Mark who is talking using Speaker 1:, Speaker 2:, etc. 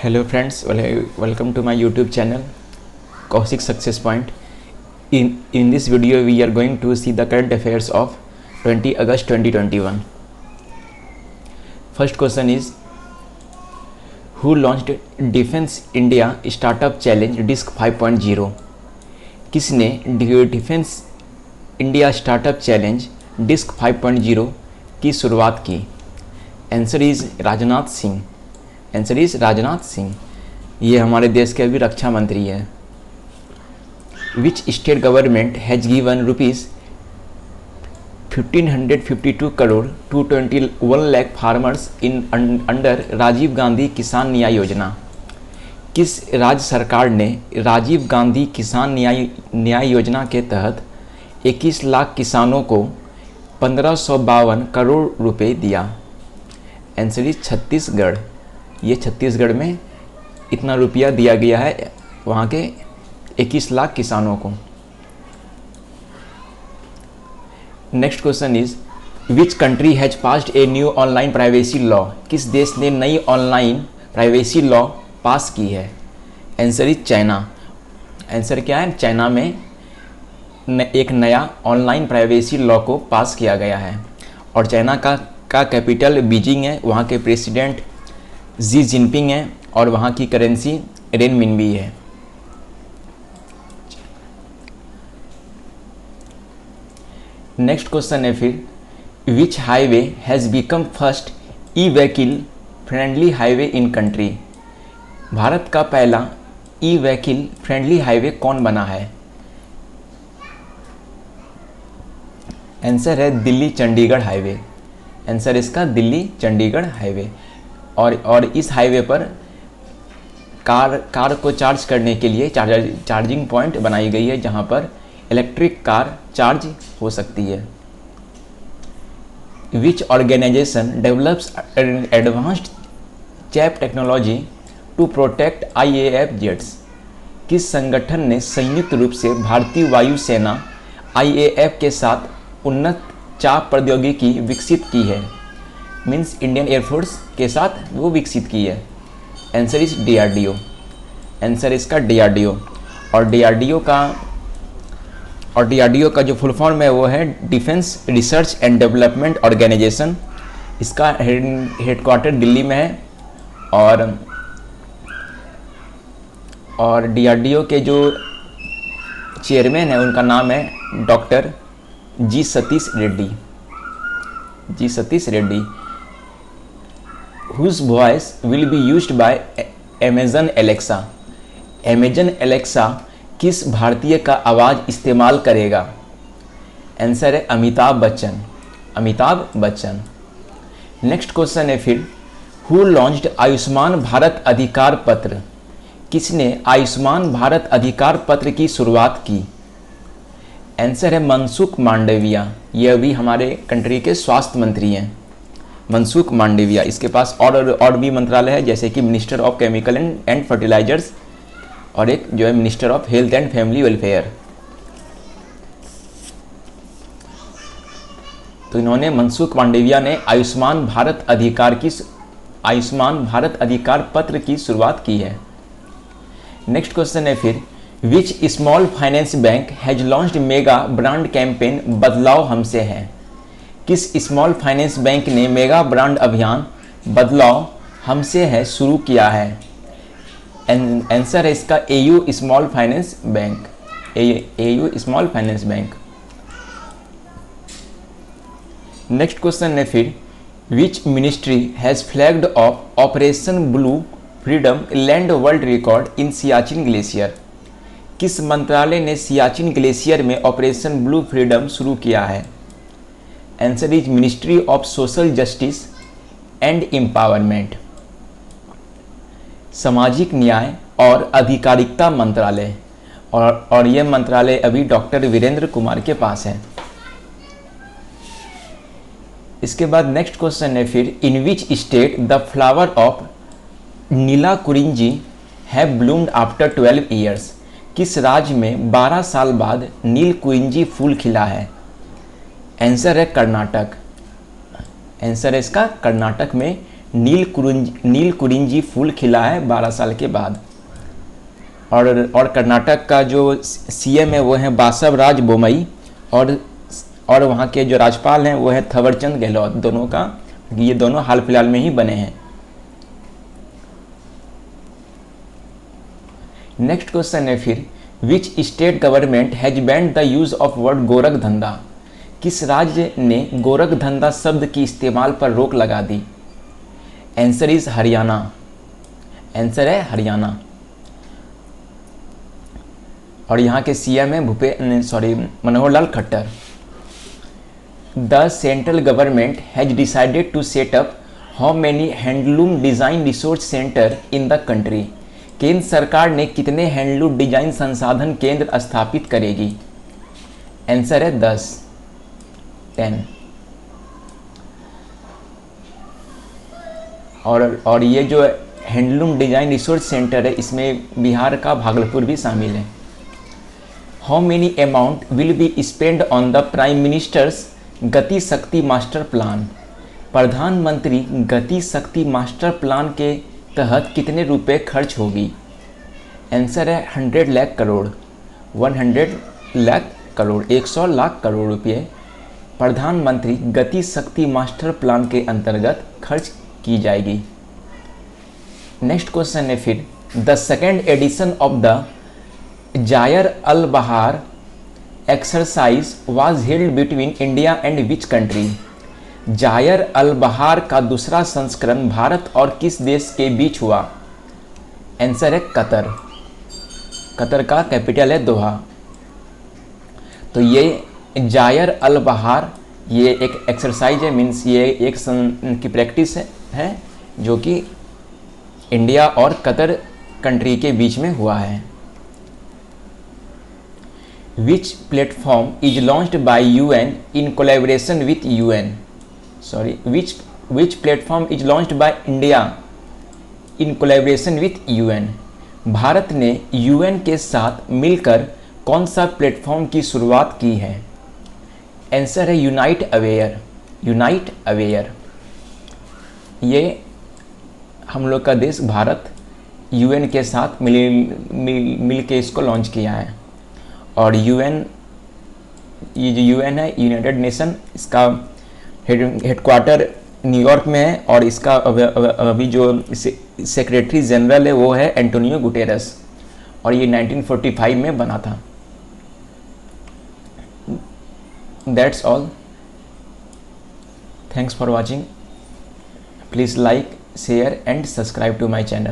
Speaker 1: Hello friends, welcome to my YouTube channel Kaushik Success Point. In this video we are going to see the current affairs of 20 August 2021. First question is, who launched Defense India Startup Challenge DISC 5.0? किसने defence India startup challenge disc 5.0 की शुरुआत की? Answer is Rajnath Singh. Answer is Rajnath Singh. ये हमारे देश के अभी रक्षा मंत्री हैं। Which state government has given rupees 1552 crore 221 lakh farmers in under Rajiv Gandhi Kisan Nyay योजना? किस राज्य सरकार ने राजीव गांधी किसान न्याय योजना के तहत 21 लाख किसानों को 1552 करोड़ रुपए दिया? Answer is Chhattisgarh. ये छत्तीसगढ़ में इतना रुपया दिया गया है वहाँ के 21 लाख किसानों को। Next question is, which country has passed a new online privacy law? किस देश ने नई ऑनलाइन प्राइवेसी लॉ पास की है? Answer is China. आंसर क्या है? चाइना में एक नया ऑनलाइन प्राइवेसी लॉ को पास किया गया है और चाइना का कैपिटल बीजिंग है। वहाँ के प्रेसिडेंट जी जिनपिंग है और वहाँ की करेंसी रेनमिनबी है। नेक्स्ट क्वेश्चन है फिर, which highway has become first E vehicle friendly highway in country? Bharat का पहला ई व्हीकल फ्रेंडली हाईवे कौन बना है? आंसर है दिल्ली चंडीगढ़ हाईवे। आंसर इसका दिल्ली चंडीगढ़ हाईवे। और इस हाईवे पर कार को चार्ज करने के लिए चार्जिंग पॉइंट बनाई गई है जहां पर इलेक्ट्रिक कार चार्ज हो सकती है। Which organisation develops advanced chaff technology to protect IAF jets? किस संगठन ने संयुक्त रूप से भारतीय वायुसेना IAF के साथ उन्नत चाप प्रौद्योगिकी विकसित की है? मीन्स इंडियन एयरफोर्स के साथ वो विकसित की है। Answer is DRDO। आंसर इसका DRDO। और DRDO का जो फुल फॉर्म है वो है defence research and development organisation. इसका हेडक्वार्टर दिल्ली में है और DRDO के जो चेयरमैन है उनका नाम है doctor G Satish Reddy. G Satish Reddy. Whose voice will be used by Amazon Alexa? Amazon Alexa किस भारतीय का आवाज़ इस्तेमाल करेगा? आंसर है अमिताभ बच्चन। अमिताभ बच्चन। नेक्स्ट क्वेश्चन है फिर, Who launched आयुष्मान भारत अधिकार पत्र? किसने आयुष्मान भारत अधिकार पत्र की शुरुआत की? आंसर है मनसुख मांडविया। ये अभी हमारे कंट्री के स्वास्थ्य मंत्री हैं, मनसुख मांडविया। इसके पास और भी मंत्रालय है, जैसे कि minister of chemical and fertilisers और एक जो है minister of health and family welfare. तो इन्होंने मनसुख मांडविया ने आयुष्मान भारत अधिकार पत्र की शुरुआत की है। नेक्स्ट क्वेश्चन है फिर, which small finance bank has launched mega brand campaign बदलाव हमसे है? किस स्मॉल फाइनेंस बैंक ने मेगा ब्रांड अभियान बदलाव हमसे है शुरू किया है? आंसर है इसका AU small finance bank. AU small finance bank. Next question है फिर, which ministry has flagged of operation blue freedom land world record in Siachen glacier? किस मंत्रालय ने सियाचिन ग्लेशियर में ऑपरेशन ब्लू फ्रीडम शुरू किया है? Answer is ministry of social justice and empowerment. सामाजिक न्याय और अधिकारिता मंत्रालय। और यह मंत्रालय अभी डॉक्टर वीरेंद्र कुमार के पास है। इसके बाद नेक्स्ट क्वेश्चन है फिर, in which state the flower of Neela Kurinji have bloomed after 12 years? किस राज्य में 12 साल बाद नील कुरिंजी फूल खिला है? आंसर है कर्नाटक। आंसर है इसका कर्नाटक में नील कुरिंजी फूल खिला है 12 साल के बाद। और कर्नाटक का जो सीएम है वो है बासवराज बोमई, और वहाँ के जो राज्यपाल हैं वो है थवरचंद गहलोत। दोनों का, ये दोनों हाल फिलहाल में ही बने हैं। नेक्स्ट क्वेश्चन है फिर, विच state government has banned the use of word Gorakh धंधा? किस राज्य ने गोरख धंधा शब्द की इस्तेमाल पर रोक लगा दी? Answer is Haryana. आंसर है हरियाणा। और यहाँ के सीएम है Manohar Lal Khattar. The central government has decided to set up how many handloom design resource centre in the country? केंद्र सरकार ने कितने हैंडलूम डिजाइन संसाधन केंद्र स्थापित करेगी? आंसर है 10। और ये जो हैंडलूम डिजाइन रिसोर्स सेंटर है इसमें बिहार का भागलपुर भी शामिल है। How many amount will be spend on the prime ministers गति शक्ति मास्टर प्लान? प्रधानमंत्री गति शक्ति मास्टर प्लान के तहत कितने रुपए खर्च होगी? आंसर है 100 लाख करोड़। 100 लाख करोड़, 100 लाख करोड़ रुपये प्रधानमंत्री गति शक्ति मास्टर प्लान के अंतर्गत खर्च की जाएगी। नेक्स्ट क्वेश्चन है फिर, the second edition of the Zair Al Bahr exercise was held between India and which country? Zair Al Bahr का दूसरा संस्करण भारत और किस देश के बीच हुआ? आंसर है कतर। कतर का कैपिटल है दोहा। तो ये जायर अल बहार ये एक एक्सरसाइज है, मीन्स ये एक की प्रैक्टिस है जो कि इंडिया और कतर कंट्री के बीच में हुआ है। Which platform is launched by UN in collaboration with UN? Which platform is launched by India in collaboration with UN? Bharat ने यूएन के साथ मिलकर कौन सा प्लेटफॉर्म की शुरुआत की है? आंसर है यूनाइट अवेयर। Unite aware. ये हम लोग का देश भारत यूएन के साथ मिल के इसको लॉन्च किया है। और यूएन, ये जो यूएन है यूनाइटेड नेशन, इसका हेडक्वार्टर न्यूयॉर्क में है। और इसका अभी जो सेक्रेटरी जनरल है वो है एंटोनियो गुटेरस, और ये 1945 में बना था। That's all. Thanks for watching. Please like, share and subscribe to my channel.